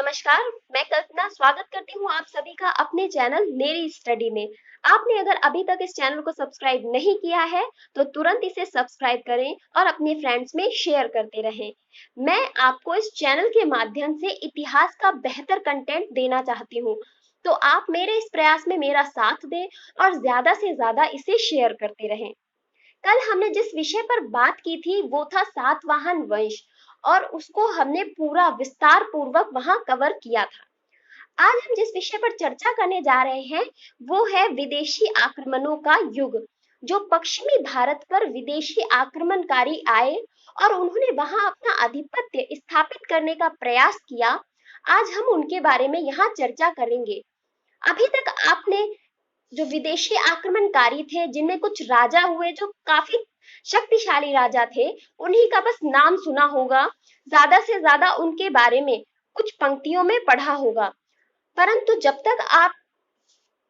नमस्कार, मैं कल्पना स्वागत करती हूँ आप सभी का अपने चैनल मेरी स्टडी में। आपने अगर अभी तक इस चैनल को सब्सक्राइब नहीं किया है, तो तुरंत इसे सब्सक्राइब करें और अपने फ्रेंड्स में शेयर करते रहें। मैं आपको इस चैनल के माध्यम से इतिहास का बेहतर कंटेंट देना चाहती हूँ, तो आप मेरे इस प्रयास में मेरा साथ दें और ज्यादा से ज्यादा इसे शेयर करते रहें। कल हमने जिस विषय पर बात की थी वो था सातवाहन वंश और उसको हमने पूरा विस्तार पूर्वक वहां कवर किया था। आज हम जिस विषय पर चर्चा करने जा रहे हैं वो है विदेशी आक्रमणों का युग। जो पश्चिमी भारत पर विदेशी आक्रमणकारी आए और उन्होंने वहां अपना आधिपत्य स्थापित करने का प्रयास किया, आज हम उनके बारे में यहाँ चर्चा करेंगे। अभी तक आपने जो विदेशी आक्रमणकारी थे जिनमें कुछ राजा हुए जो काफी शक्तिशाली राजा थे, उन्हीं का बस नाम सुना होगा, ज्यादा से ज्यादा उनके बारे में कुछ पंक्तियों में पढ़ा होगा। परंतु जब तक आप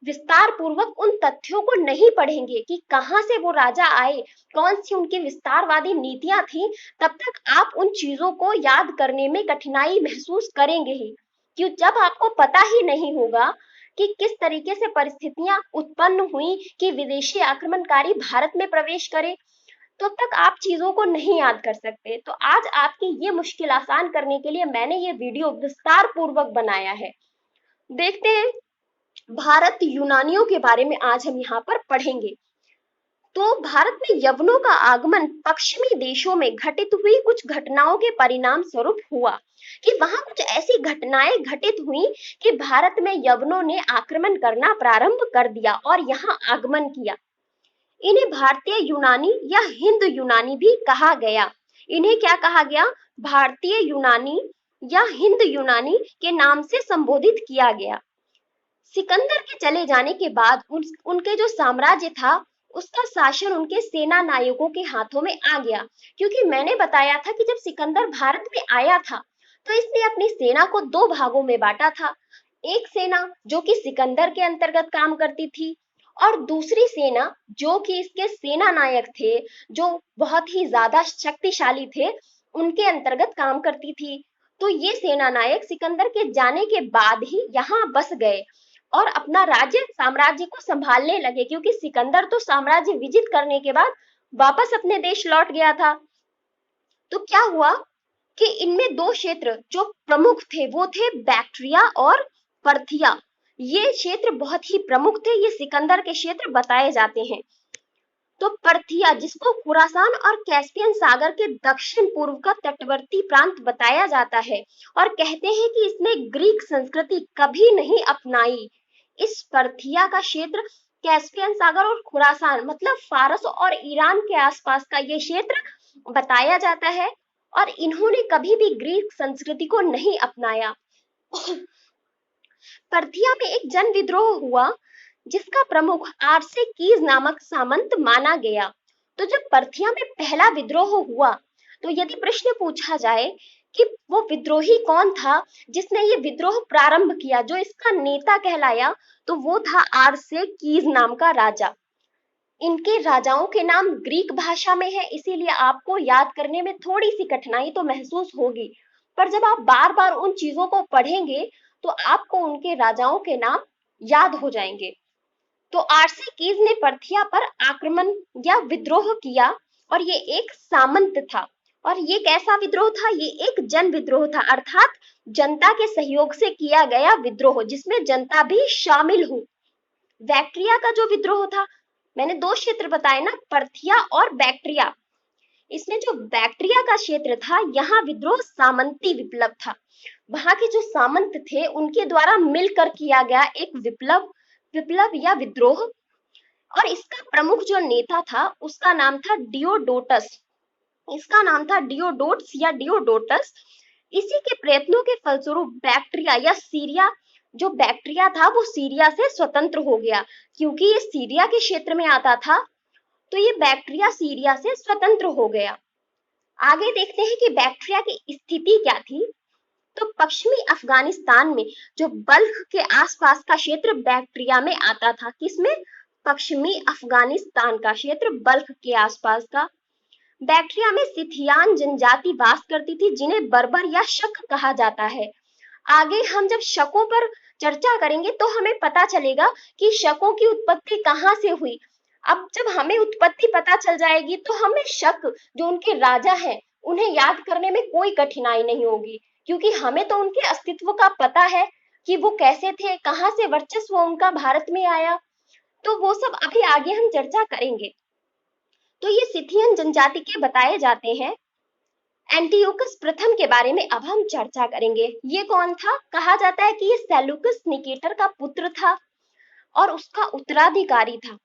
विस्तार पूर्वक उन तथ्यों को नहीं पढ़ेंगे कि कहां से वो राजा आए, कौन सी उनकी विस्तारवादी नीतियां थी, तब तक आप उन चीजों को याद करने में कठिनाई महसूस करेंगे ही। क्यों? जब आपको पता ही नहीं होगा कि किस तरीके से परिस्थितियां उत्पन्न हुई कि विदेशी आक्रमणकारी भारत में प्रवेश करे, तो तब तक आप चीजों को नहीं याद कर सकते। तो आज आपकी ये मुश्किल आसान करने के लिए मैंने ये वीडियो विस्तार पूर्वक बनाया है। देखते हैं, भारत यूनानियों के बारे में आज हम यहाँ पर पढ़ेंगे। तो भारत में यवनों का आगमन पश्चिमी देशों में घटित हुई कुछ घटनाओं के परिणाम स्वरूप हुआ कि वहां कुछ ऐसी घटनाएं घटित हुई कि भारत में यवनों ने आक्रमण करना प्रारंभ कर दिया और यहाँ आगमन किया। इन्हें भारतीय यूनानी या हिंद यूनानी भी कहा गया। इन्हें क्या कहा गया? भारतीय यूनानी या हिंद यूनानी के नाम से संबोधित किया गया। सिकंदर के चले जाने के बाद उनके जो साम्राज्य था उसका शासन उनके सेना नायकों के हाथों में आ गया। क्योंकि मैंने बताया था कि जब सिकंदर भारत में आया था तो इसने अपनी सेना को दो भागों में बांटा था। एक सेना जो कि सिकंदर के अंतर्गत काम करती थी और दूसरी सेना जो कि इसके सेना नायक थे, जो बहुत ही ज्यादा शक्तिशाली थे, उनके अंतर्गत काम करती थी। तो ये सेना नायक सिकंदर के जाने के बाद ही यहाँ बस गए और अपना राज्य साम्राज्य को संभालने लगे, क्योंकि सिकंदर तो साम्राज्य विजित करने के बाद वापस अपने देश लौट गया था। तो क्या हुआ कि इनमें दो क्षेत्र जो प्रमुख थे वो थे बैक्ट्रिया और पर्थिया। ये क्षेत्र बहुत ही प्रमुख थे, ये सिकंदर के क्षेत्र बताए जाते हैं। तो पर्थिया, जिसको खुरासान और कैस्पियन सागर के दक्षिण पूर्व का तटवर्ती प्रांत बताया जाता है और कहते हैं कि इसने ग्रीक संस्कृति कभी नहीं अपनाई। इस पर्थिया का क्षेत्र कैस्पियन सागर और खुरासान मतलब फारस और ईरान के आसपास का ये क्षेत्र बताया जाता है और इन्होंने कभी भी ग्रीक संस्कृति को नहीं अपनाया। पर्थिया में एक जन विद्रोह हुआ जिसका प्रमुख आरसे कीज नामक सामंत माना गया। तो जब पर्थिया में पहला विद्रोह हुआ तो यदि प्रश्न पूछा जाए कि वो विद्रोही कौन था जिसने ये विद्रोह प्रारंभ किया, जो इसका नेता कहलाया, तो वो था आरसे कीज नाम का राजा। इनके राजाओं के नाम ग्रीक भाषा में है, इसीलिए आपको याद करने में थोड़ी सी कठिनाई तो महसूस होगी, पर जब आप बार बार उन चीजों को पढ़ेंगे तो आपको उनके राजाओं के नाम याद हो जाएंगे। तो आरसे कीज ने पर्थिया पर आक्रमण या विद्रोह किया और ये एक सामंत था। और ये कैसा विद्रोह था? ये एक जन विद्रोह था, अर्थात जनता के सहयोग से किया गया विद्रोह जिसमें जनता भी शामिल हो। बैक्ट्रिया का जो विद्रोह था, मैंने दो क्षेत्र बताए ना, पर्थिया और बैक्ट्रिया। इसमें जो बैक्ट्रिया का क्षेत्र था यहाँ विद्रोह सामंती विप्लव था। वहां के जो सामंत थे उनके द्वारा मिलकर किया गया एक विप्लव या विद्रोह। और इसका प्रमुख जो नेता था उसका नाम था डियोडोटस। इसका नाम था डियोडोट्स या डियोडोटस। इसी के प्रयत्नों के फलस्वरूप बैक्ट्रिया या सीरिया, जो बैक्ट्रिया था वो सीरिया से स्वतंत्र हो गया। क्योंकि ये सीरिया के क्षेत्र में आता था तो ये बैक्ट्रिया सीरिया से स्वतंत्र हो गया। आगे देखते हैं कि बैक्ट्रिया की स्थिति क्या थी। तो पश्चिमी अफगानिस्तान में जो बल्ख के आसपास का क्षेत्र बैक्ट्रिया में आता था। किसमें? पश्चिमी अफगानिस्तान का क्षेत्र बल्ख के आसपास का। बैक्ट्रिया में सिथियान जनजाति वास करती थी जिन्हें बर्बर या शक कहा जाता है। आगे हम जब शकों पर चर्चा करेंगे तो हमें पता चलेगा कि शकों की उत्पत्ति कहाँ से हुई। अब जब हमें उत्पत्ति पता चल जाएगी तो हमें शक जो उनके राजा हैं उन्हें याद करने में कोई कठिनाई नहीं होगी, क्योंकि हमें तो उनके अस्तित्व का पता है कि वो कैसे थे, कहाँ से वर्चस्व उनका भारत में आया। तो वो सब अभी आगे हम चर्चा करेंगे। तो ये सिथियन जनजाति के बताए जाते हैं। एंटियोकस प्रथम के बारे में अब हम चर्चा करेंगे। ये कौन था? कहा जाता है कि ये सेल्यूकस निकेटर का पुत्र था और उसका उत्तराधिकारी था।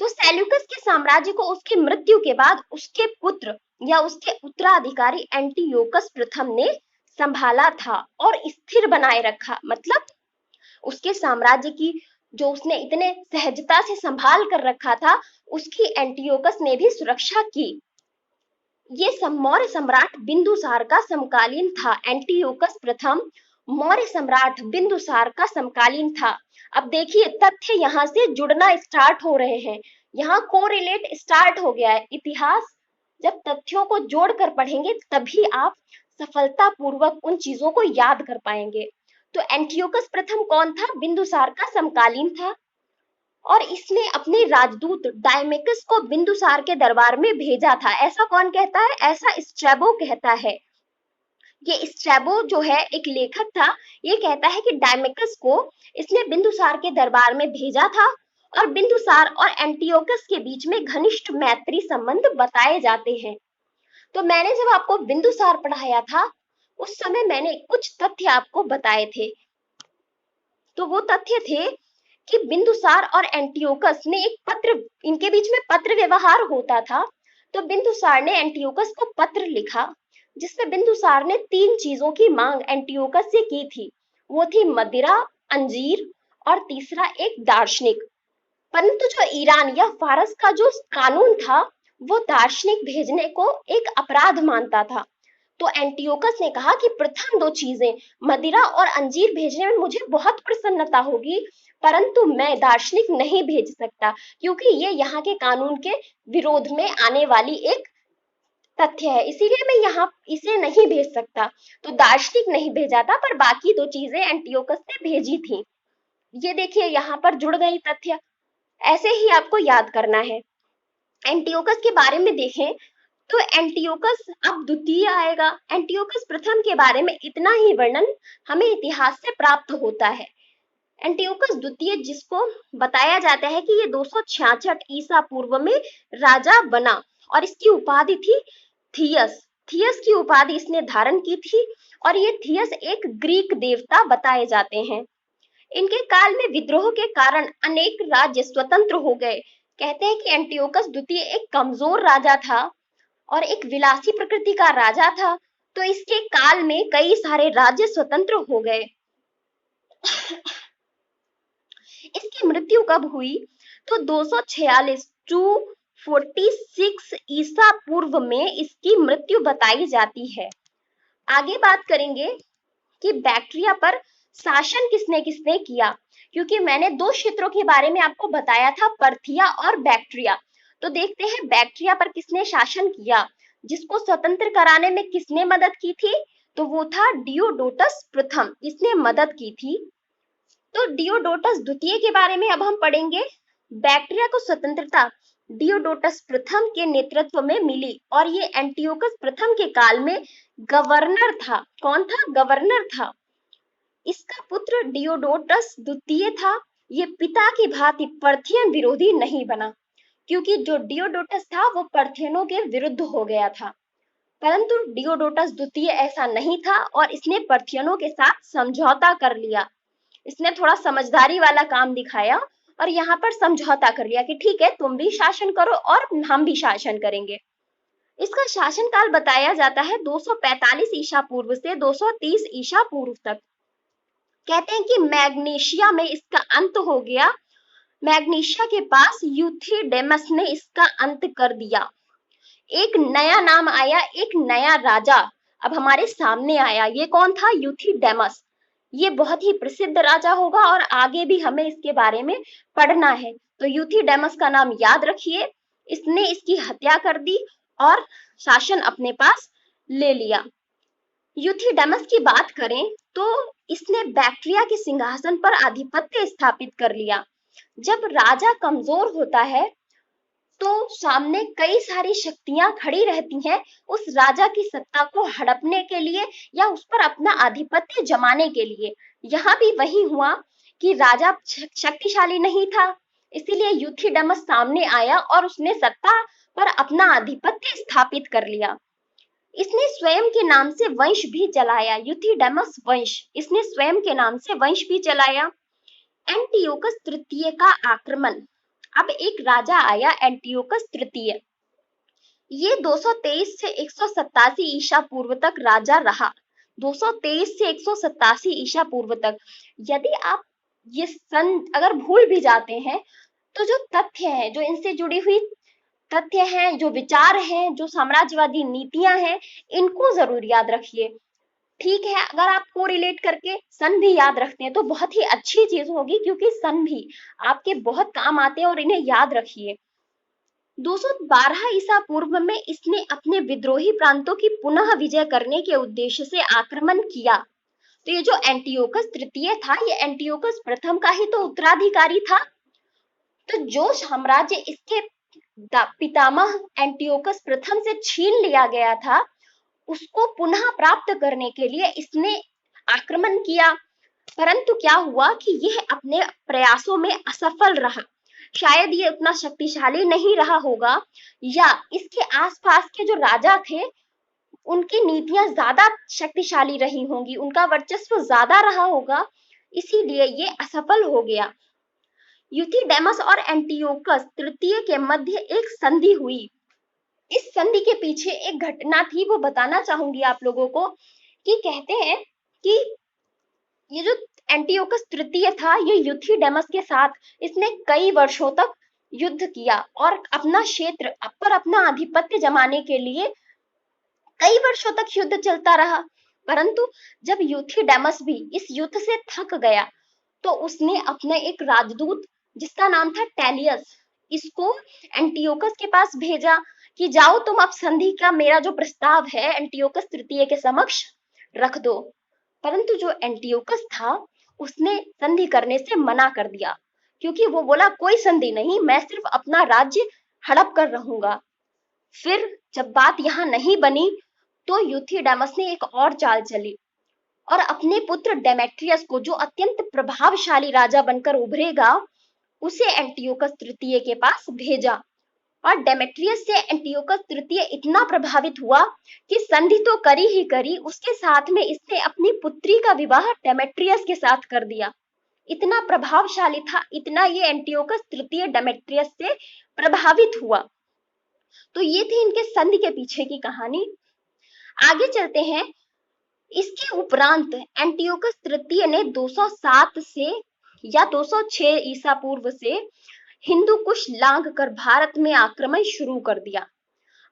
तो सेल्यूकस के साम्राज्य को उसकी मृत्यु के बाद उसके पुत्र या उसके उत्तराधिकारी एंटियोकस प्रथम ने संभाला था और स्थिर बनाए रखा। मतलब उसके साम्राज्य की जो उसने इतने सहजता से संभाल कर रखा था, उसकी एंटियोकस ने भी सुरक्षा की। ये मौर्य सम्राट बिंदुसार का समकालीन था। एंटियोकस प्रथम मौर्य सम्राट बिंदुसार का समकालीन था। अब देखिए तथ्य यहाँ से जुड़ना स्टार्ट हो रहे हैं, यहाँ कोरिलेट स्टार्ट हो गया है। इतिहास जब तथ्यों को जोड़कर पढ़ेंगे तभी आप सफलतापूर्वक उन चीजों को याद कर पाएंगे। तो एंटियोकस प्रथम कौन था? बिंदुसार का समकालीन था और इसने अपने राजदूत डायमेकस को बिंदुसार के दरबार में भेजा था। ऐसा कौन कहता है? ऐसा स्ट्रैबो कहता है। ये स्ट्रैबो जो है एक लेखक था, ये कहता है कि डायमेकस को इसने बिंदुसार के दरबार में भेजा था और बिंदुसार और एंटियोकस के बीच में घनिष्ठ मैत्री संबंध बताए जाते हैं। तो मैंने जब आपको बिंदुसार पढ़ाया था उस समय मैंने कुछ तथ्य आपको बताए थे। तो वो तथ्य थे कि बिंदुसार और एंटियोकस ने एक पत्र, इनके बीच में पत्र व्यवहार होता था। तो बिंदुसार ने एंटियोकस को पत्र लिखा जिसमें बिंदुसार ने 3 चीजों की मांग एंटियोकस से की थी। वो थी मदिरा, अंजीर और तीसरा एक दार्शनिक। परंतु जो ईरान या फारस का जो कानून था वो दार्शनिक भेजने को एक अपराध मानता था। तो एंटियोकस ने कहा कि प्रथम 2 चीजें मदिरा और अंजीर भेजने में मुझे बहुत प्रसन्नता होगी, परंतु मैं दार्शनिक नहीं भेज सकता क्योंकि ये यहाँ के कानून के विरोध में आने वाली एक तथ्य है, इसीलिए मैं यहाँ इसे नहीं भेज सकता। तो दार्शनिक नहीं भेजा था, पर बाकी 2 चीजें एंटियोकस ने भेजी थी। ये देखिए यहाँ पर जुड़ गई तथ्य। ऐसे ही आपको याद करना है। एंटियोकस के बारे में देखें तो एंटियोकस अब द्वितीय आएगा। एंटियोकस प्रथम के बारे में इतना ही वर्णन हमें इतिहास से प्राप्त होता है। एंटियोकस द्वितीय जिसको बताया जाता है कि ये 266 ईसा पूर्व में राजा बना और इसकी उपाधि थी थियस। थियस की उपाधि इसने धारण की थी और ये थियस एक ग्रीक देवता बताए जाते हैं। इनके काल में विद्रोह के कारण अनेक राज्य स्वतंत्र हो गए। कहते हैं कि एंटियोकस द्वितीय एक कमजोर राजा था और एक विलासी प्रकृति का राजा था, तो इसके काल में कई सारे राज्य स्वतंत्र हो गए। इसकी मृत्यु कब हुई? तो 246 46 ईसा पूर्व में इसकी मृत्यु बताई जाती है। आगे बात करेंगे कि बैक्ट्रिया पर शासन किसने किसने किया, क्योंकि मैंने 2 क्षेत्रों के बारे में आपको बताया था, पर्थिया और बैक्ट्रिया। तो देखते हैं बैक्ट्रिया पर किसने शासन किया, जिसको स्वतंत्र कराने में किसने मदद की थी? तो वो था डियोडोटस प्रथम, इसने मदद की थी। तो डियोडोटस द्वितीय के बारे में अब हम पढ़ेंगे। बैक्ट्रिया को स्वतंत्रता डियोडोटस प्रथम के नेतृत्व में मिली और ये एंटियोकस प्रथम के काल में गवर्नर था। कौन था? गवर्नर था। इसका पुत्र डियोडोटस द्वितीय था। ये पिता की भांति पर्थियन विरोधी नहीं बना, क्योंकि जो डियोडोटस था वो पर्थियनों के विरुद्ध हो गया था, परंतु डियोडोटस द्वितीय ऐसा नहीं था और इसने पर्थियनों के साथ समझौता कर लिया। इसने थोड़ा समझदारी वाला काम दिखाया और यहाँ पर समझौता कर लिया कि ठीक है तुम भी शासन करो और हम भी शासन करेंगे। इसका शासनकाल बताया जाता है 245 ईसा पूर्व से 230 ईसा पूर्व तक। कहते हैं कि मैग्नेशिया में इसका अंत हो गया। मैग्नेशिया के पास यूथिडेमस ने इसका अंत कर दिया। एक नया नाम आया, एक नया राजा अब हमारे सामने आया। ये कौन था? यूथिडेमस। ये बहुत ही प्रसिद्ध राजा होगा और आगे भी हमें इसके बारे में पढ़ना है। तो यूथिडेमस का नाम याद रखिए। इसने इसकी हत्या कर दी और शासन अपने पास ले लिया। यूथिडेमस की बात करें तो इसने बैक्ट्रिया के सिंहासन पर आधिपत्य स्थापित कर लिया। जब राजा कमजोर होता है तो सामने कई सारी शक्तियां खड़ी रहती हैं उस राजा की सत्ता को हड़पने के लिए या उस पर अपना आधिपत्य जमाने के लिए। यहाँ भी वही हुआ कि राजा शक्तिशाली नहीं था, इसीलिए यूथिडेमस सामने आया और उसने सत्ता पर अपना आधिपत्य स्थापित कर लिया। इसने स्वयं के नाम से वंश भी चलाया, यूथिडेमस वंश, इसने स्वयं के नाम से वंश भी चलाया। एंटियोकस तृतीय का आक्रमण। अब एक राजा आया एंटियोकस तृतीय। ये 223 से 187 ईसा पूर्व तक राजा रहा। 223 से 187 ईसा पूर्व तक। यदि आप ये सन अगर भूल भी जाते हैं तो जो तथ्य हैं, जो इनसे जुड़ी हुई तथ्य हैं, जो विचार हैं, जो साम्राज्यवादी नीतियां हैं, इनको जरूर याद रखिए। ठीक है, अगर आप को रिलेट करके सन भी याद रखते हैं तो बहुत ही अच्छी चीज होगी, क्योंकि सन भी आपके बहुत काम आते हैं और इन्हें याद रखिए। 212 ईसा पूर्व में इसने अपने विद्रोही प्रांतों की पुनः विजय करने के उद्देश्य से आक्रमण किया। तो ये जो एंटियोकस तृतीय था, ये एंटियोकस प्रथम का ही तो उत्तराधिकारी था। तो जो साम्राज्य इसके पितामह एंटियोकस प्रथम से छीन लिया गया था, उसको पुनः प्राप्त करने के लिए इसने आक्रमण किया। परंतु क्या हुआ कि यह अपने प्रयासों में असफल रहा। शायद ये उतना शक्तिशाली नहीं रहा होगा, या इसके आसपास के जो राजा थे उनकी नीतियां ज्यादा शक्तिशाली रही होंगी, उनका वर्चस्व ज्यादा रहा होगा, इसीलिए ये असफल हो गया। यूथिडेमस और एंटियोकस तृतीय के मध्य एक संधि हुई। इस संधि के पीछे एक घटना थी, वो बताना चाहूंगी आप लोगों को। कि कहते हैं कि ये जो एंटियोकस तृतीय था, ये यूथिडेमस के साथ इसने कई वर्षों तक युद्ध किया और अपना क्षेत्र पर अपना आधिपत्य जमाने के लिए कई वर्षों तक युद्ध चलता रहा। परंतु जब यूथिडेमस भी इस युद्ध से थक गया तो उसने अपने एक राजदूत जिसका नाम था टेलियस, इसको एंटियोकस के पास भेजा कि जाओ तुम अब संधि का मेरा जो प्रस्ताव है एंटियोकस तृतीय के समक्ष रख दो। परंतु जो एंटियोकस था उसने संधि करने से मना कर दिया, क्योंकि वो बोला कोई संधि नहीं, मैं सिर्फ अपना राज्य हड़प कर रहूंगा। फिर जब बात यहाँ नहीं बनी तो यूथिडेमस ने एक और चाल चली और अपने पुत्र डेमेट्रियस को, जो अत्यंत प्रभावशाली राजा बनकर उभरेगा, उसे एंटियोकस तृतीय के पास भेजा। और डेमेट्रियस से एंटियोकस तृतीय इतना प्रभावित हुआ कि संधि तो करी ही करी, उसके साथ में इसने अपनी पुत्री का विवाह डेमेट्रियस के साथ कर दिया। इतना प्रभावशाली था, इतना ये एंटियोकस तृतीय डेमेट्रियस से प्रभावित हुआ। तो ये थी इनके संधि के पीछे की कहानी। आगे चलते हैं। इसके उपरांत एंटियोकस तृतीय ने 207 से या 206 ईसा पूर्व से हिंदू कुश लांघ कर भारत में आक्रमण शुरू कर दिया।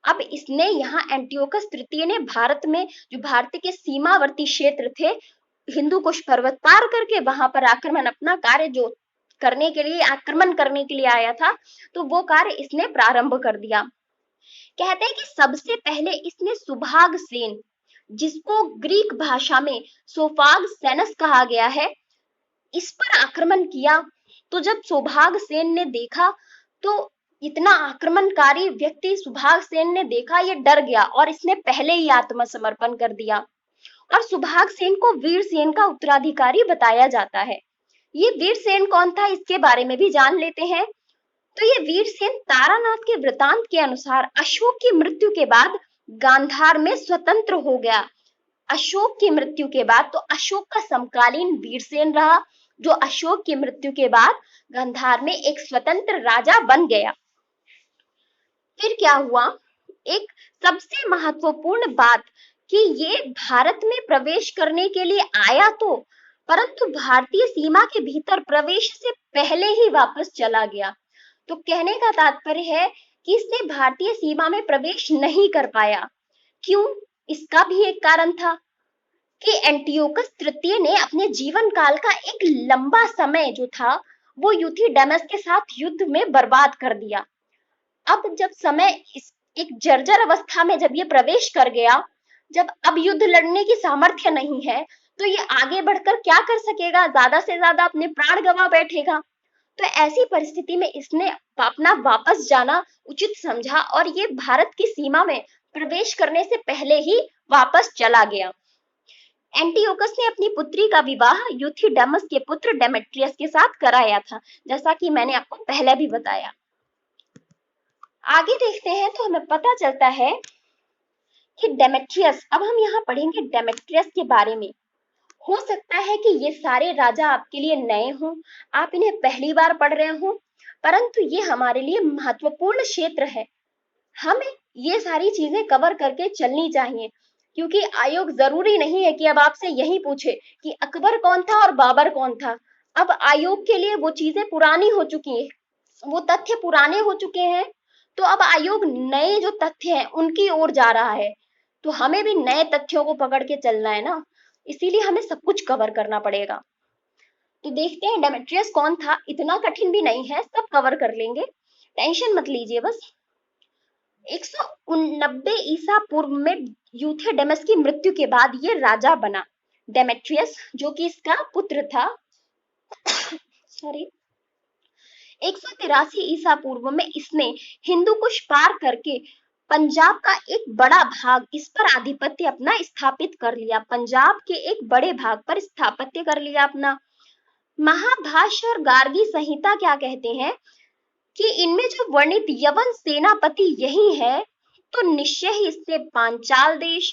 अब इसने यहाँ एंटियोकस तृतीय ने भारत में, जो भारत के सीमावर्ती क्षेत्र थे, हिंदू कुश पर्वत पार करके वहां पर आक्रमण, अपना कार्य जो करने के लिए, आक्रमण करने के लिए आया था, तो वो कार्य इसने प्रारंभ कर दिया। कहते हैं कि सबसे पहले इसने सुभाग सेन, जिसको ग्रीक भाषा में सोफाग सेनस कहा गया है, इस पर आक्रमण किया। तो जब सुभाग सेन ने देखा, तो इतना आक्रमणकारी व्यक्ति सुभाग सेन ने देखा, ये डर गया और इसने पहले ही आत्मसमर्पण कर दिया। और सुभाग सेन को वीरसेन का उत्तराधिकारी बताया जाता है। ये वीरसेन कौन था, इसके बारे में भी जान लेते हैं। तो ये वीरसेन तारानाथ के वृतांत के अनुसार अशोक की मृत्यु के बाद गांधार में स्वतंत्र हो गया। अशोक की मृत्यु के बाद, तो अशोक का समकालीन वीरसेन रहा, जो अशोक की मृत्यु के बाद गांधार में एक स्वतंत्र राजा बन गया। फिर क्या हुआ, एक सबसे महत्वपूर्ण बात कि ये भारत में प्रवेश करने के लिए आया तो, परंतु भारतीय सीमा के भीतर प्रवेश से पहले ही वापस चला गया। तो कहने का तात्पर्य है कि इसने भारतीय सीमा में प्रवेश नहीं कर पाया। क्यों? इसका भी एक कारण था कि एंटियोकस तृतीय ने अपने जीवन काल का एक लंबा समय जो था वो यूथिडेमस के साथ युद्ध में बर्बाद कर दिया। अब जब समय इस एक जर्जर अवस्था में जब ये प्रवेश कर गया, जब अब युद्ध लड़ने की सामर्थ्य नहीं है, तो ये आगे बढ़कर क्या कर सकेगा? ज्यादा से ज्यादा अपने प्राण गंवा बैठेगा। तो ऐसी परिस्थिति में इसने अपना वापस जाना उचित समझा और ये भारत की सीमा में प्रवेश करने से पहले ही वापस चला गया। एंटियोकस ने अपनी पुत्री का विवाह यूथिडेमस के पुत्र डेमेट्रियस के साथ कराया था, जैसा कि मैंने आपको पहले भी बताया। आगे देखते हैं तो हमें पता चलता है कि डेमेट्रियस, अब हम यहाँ पढ़ेंगे डेमेट्रियस के बारे में। हो सकता है कि ये सारे राजा आपके लिए नए हों, आप इन्हें पहली बार पढ़ रहे हों, परंतु ये हमारे लिए महत्वपूर्ण क्षेत्र है। हमें ये सारी चीजें कवर करके चलनी चाहिए, क्योंकि आयोग जरूरी नहीं है कि अब आपसे यही पूछे कि अकबर कौन था और बाबर कौन था। अब आयोग के लिए वो चीजें पुरानी हो चुकी हैं, वो तथ्य पुराने हो चुके हैं, तो अब आयोग नए जो तथ्य हैं उनकी ओर जा रहा है। तो हमें भी नए तथ्यों को पकड़ के चलना है ना, इसीलिए हमें सब कुछ कवर करना पड़ेगा। तो देखते हैं डेमेट्रियस कौन था। इतना कठिन भी नहीं है, सब कवर कर लेंगे, टेंशन मत लीजिए बस। 190 ईसा पूर्व में यूथेडेमस की मृत्यु के बाद ये राजा बना। डेमेट्रियस जो कि इसका पुत्र था, सॉरी, 183 ईसा पूर्व में इसने हिंदू कुश पार करके पंजाब का एक बड़ा भाग, इस पर आधिपत्य अपना स्थापित कर लिया। पंजाब के एक बड़े भाग पर स्थापत्य कर लिया अपना। महाभाष्य और गार्गी संहिता क्या कहते हैं कि इनमें जो वर्णित यवन सेनापति यही है, तो निश्चय ही इससे पांचाल देश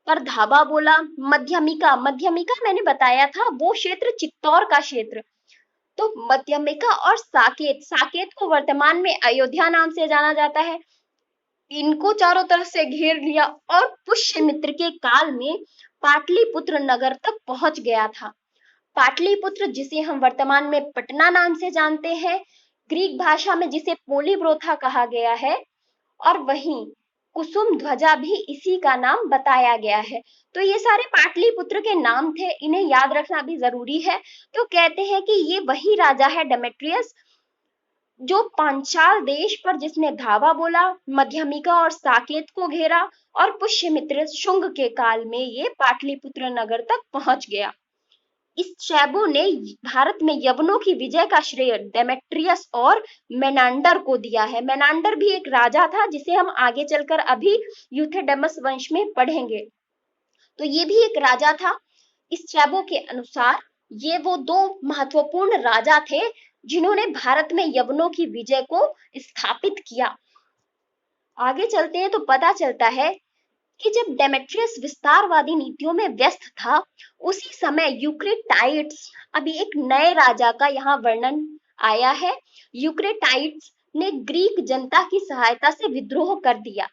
पर धावा बोला। मध्यमिका, मध्यमिका मैंने बताया था वो क्षेत्र चित्तौड़ का क्षेत्र। तो मध्यमिका और साकेत, साकेत को वर्तमान में अयोध्या नाम से जाना जाता है, इनको चारों तरफ से घेर लिया और पुष्यमित्र के काल में पाटलिपुत्र नगर तक पहुंच गया था। पाटलिपुत्र जिसे हम वर्तमान में पटना नाम से जानते हैं, ग्रीक भाषा में जिसे पोलिब्रोथा कहा गया है, और वहीं कुसुम ध्वजा भी इसी का नाम बताया गया है। तो ये सारे पाटलिपुत्र के नाम थे, इन्हें याद रखना भी जरूरी है। तो कहते हैं कि ये वही राजा है डेमेट्रियस जो पांचाल देश पर जिसने धावा बोला, मध्यमिका और साकेत को घेरा और पुष्यमित्र शुंग के काल में ये पाटलिपुत्र नगर तक पहुंच गया। इस शैबो ने भारत में यवनों की विजय का श्रेय डेमेट्रियस और मेनांडर को दिया है। मेनांडर भी एक राजा था जिसे हम आगे चलकर अभी यूथेडेमस वंश में पढ़ेंगे। तो ये भी एक राजा था। इस शैबो के अनुसार ये वो दो महत्वपूर्ण राजा थे जिन्होंने भारत में यवनों की विजय को स्थापित किया। आगे चलते हैं तो पता चलता है कि जब डेमेट्रियस विस्तारवादी नीतियों में व्यस्त था, उसी समय यूक्रेटाइड्स, अभी एक नए राजा का यहाँ वर्णन आया है। यूक्रेटाइड्स ने ग्रीक जनता की सहायता से विद्रोह कर दिया।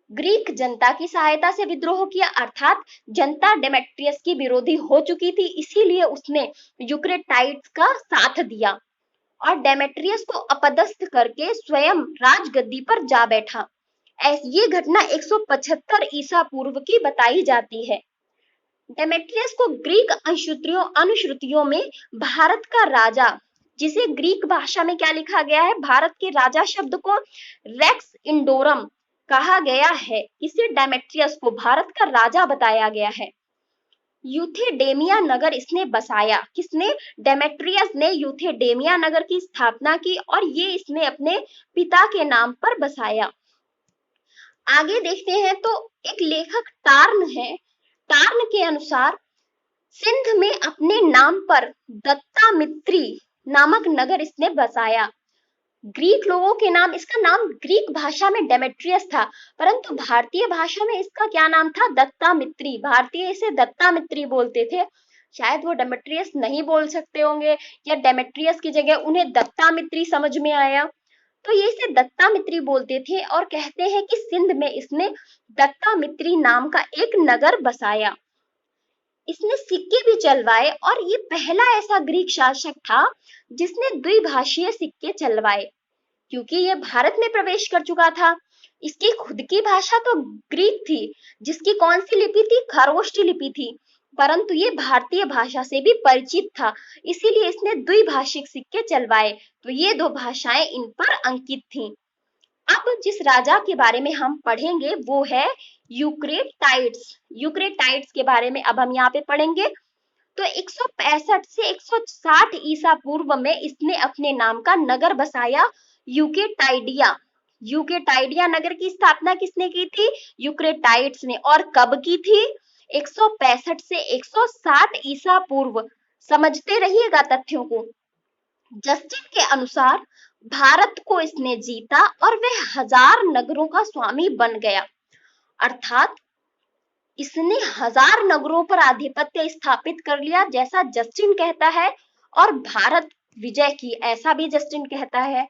ग्रीक जनता की सहायता से विद्रोह किया, अर्थात जनता डेमेट्रियस की विरोधी हो चुकी थी, इसीलिए उसने यूक्रेटाइड्स का साथ दिया और डेमेट्रियस को अपदस्थ करके स्वयं राजगद्दी पर जा बैठा। ये घटना 175 ईसा पूर्व की बताई जाती है। डेमेट्रियस को ग्रीक अनुश्रुतियों में भारत का राजा, जिसे ग्रीक भाषा में क्या लिखा गया है, भारत के राजा शब्द को रेक्स इंडोरम कहा गया है, इसे डेमेट्रियस को भारत का राजा बताया गया है। यूथेडेमिया नगर इसने बसाया। किसने? डेमेट्रियस ने यूथेडेमिया नगर की स्थापना की और ये इसने अपने पिता के नाम पर बसाया। आगे देखते हैं तो एक लेखक टार्न है, टार्न के अनुसार सिंध में अपने नाम पर दत्तामित्री नामक नगर इसने बसाया। ग्रीक लोगों के नाम, इसका नाम ग्रीक भाषा में डेमेट्रियस था, परंतु भारतीय भाषा में इसका क्या नाम था? दत्तामित्री। भारतीय इसे दत्तामित्री बोलते थे। शायद वो डेमेट्रियस नहीं बोल सकते होंगे या डेमेट्रियस की जगह उन्हें दत्तामित्री समझ में आया, तो ये इसे दत्तामित्री बोलते थे और कहते हैं कि सिंध में इसने दत्तामित्री नाम का एक नगर बसाया। इसने सिक्के भी चलवाए और ये पहला ऐसा ग्रीक शासक था जिसने द्विभाषीय सिक्के चलवाए, क्योंकि ये भारत में प्रवेश कर चुका था। इसकी खुद की भाषा तो ग्रीक थी, जिसकी कौन सी लिपि थी? खरोष्ठी लिपि थी, परंतु ये भारतीय भाषा से भी परिचित था, इसीलिए इसने द्विभाषिक सिक्के चलवाए। तो ये दो भाषाएं इन पर अंकित थीं। अब जिस राजा के बारे में हम पढ़ेंगे वो है यूक्रेटाइड्स। यूक्रेटाइड्स के बारे में अब हम यहाँ पे पढ़ेंगे। तो 165 से 160 ईसा पूर्व में इसने अपने नाम का नगर बसाया, यूकेटाइडिया। यूकेटाइडिया नगर की स्थापना किसने की थी? यूक्रेटाइड्स ने। और कब की थी? 165 से 160 ईसा पूर्व। समझते रहिएगा तथ्यों को। जस्टिन के अनुसार भारत को इसने जीता और वह 1000 नगरों का स्वामी बन गया। अर्थात इसने 1000 नगरों पर आधिपत्य स्थापित कर लिया, जैसा जस्टिन कहता है, और भारत विजय की, ऐसा भी जस्टिन कहता है।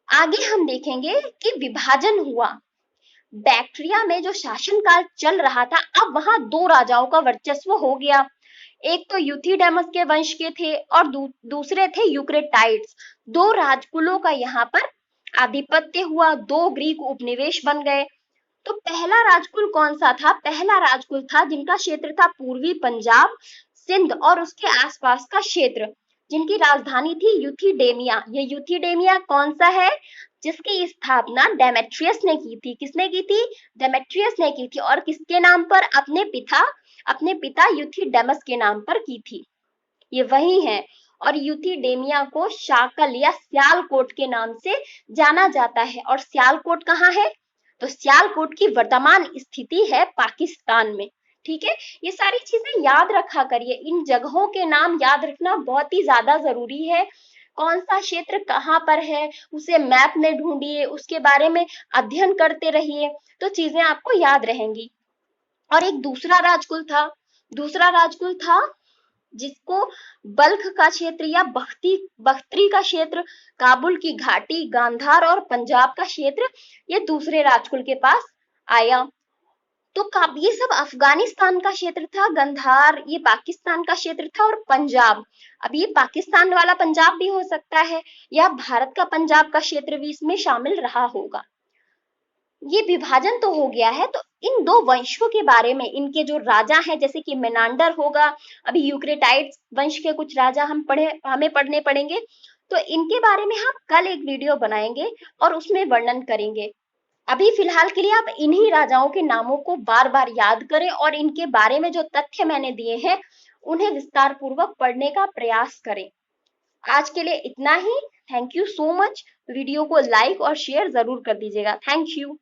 आगे हम देखेंगे कि विभाजन हुआ। बैक्ट्रिया में जो शासनकाल चल रहा था, अब वहां दो राजाओं का वर्चस्व हो गया। एक तो यूथिडेमस के वंश के थे और दूसरे थे यूक्रेटाइड्स। दो राजकुलों का यहाँ पर आधिपत्य हुआ, दो ग्रीक उपनिवेश बन गए। तो पहला राजकुल कौन सा था? पहला राजकुल था जिनका क्षेत्र था पूर्वी पंजाब, सिंध और उसके आसपास का क्षेत्र, जिनकी राजधानी थी यूथिडेमिया। ये यूथिडेमिया कौन सा है? जिसकी स्थापना डेमेट्रियस ने की थी। किसने की थी? डेमेट्रियस ने की थी। और किसके नाम पर? अपने पिता यूथिडेमस के नाम पर की थी। ये वही है। और यूथिडेमिया को शाकल या सियालकोट के नाम से जाना जाता है। और सियालकोट कहाँ है? तो सियालकोट की वर्तमान स्थिति है पाकिस्तान में। ठीक है, ये सारी चीजें याद रखा करिए। इन जगहों के नाम याद रखना बहुत ही ज्यादा जरूरी है। कौन सा क्षेत्र कहाँ पर है, उसे मैप में ढूंढिए, उसके बारे में अध्ययन करते रहिए, तो चीजें आपको याद रहेंगी। और एक दूसरा राजकुल था जिसको बल्ख का क्षेत्र या बख्तरी का क्षेत्र, काबुल की घाटी, गांधार और पंजाब का क्षेत्र, ये दूसरे राजकुल के पास आया। तो ये सब अफगानिस्तान का क्षेत्र था, गंधार ये पाकिस्तान का क्षेत्र था, और पंजाब, अब ये पाकिस्तान वाला पंजाब भी हो सकता है या भारत का पंजाब का क्षेत्र भी इसमें शामिल रहा होगा। ये विभाजन तो हो गया है। तो इन दो वंशों के बारे में, इनके जो राजा हैं, जैसे कि मेनांडर होगा, अभी यूक्रेटाइड्स वंश के कुछ राजा हमें पढ़ने पड़ेंगे, तो इनके बारे में हम कल एक वीडियो बनाएंगे और उसमें वर्णन करेंगे। अभी फिलहाल के लिए आप इन्हीं राजाओं के नामों को बार बार याद करें और इनके बारे में जो तथ्य मैंने दिए हैं उन्हें विस्तार पूर्वक पढ़ने का प्रयास करें। आज के लिए इतना ही। Thank you so much. Video को लाइक और शेयर जरूर कर दीजिएगा। Thank you.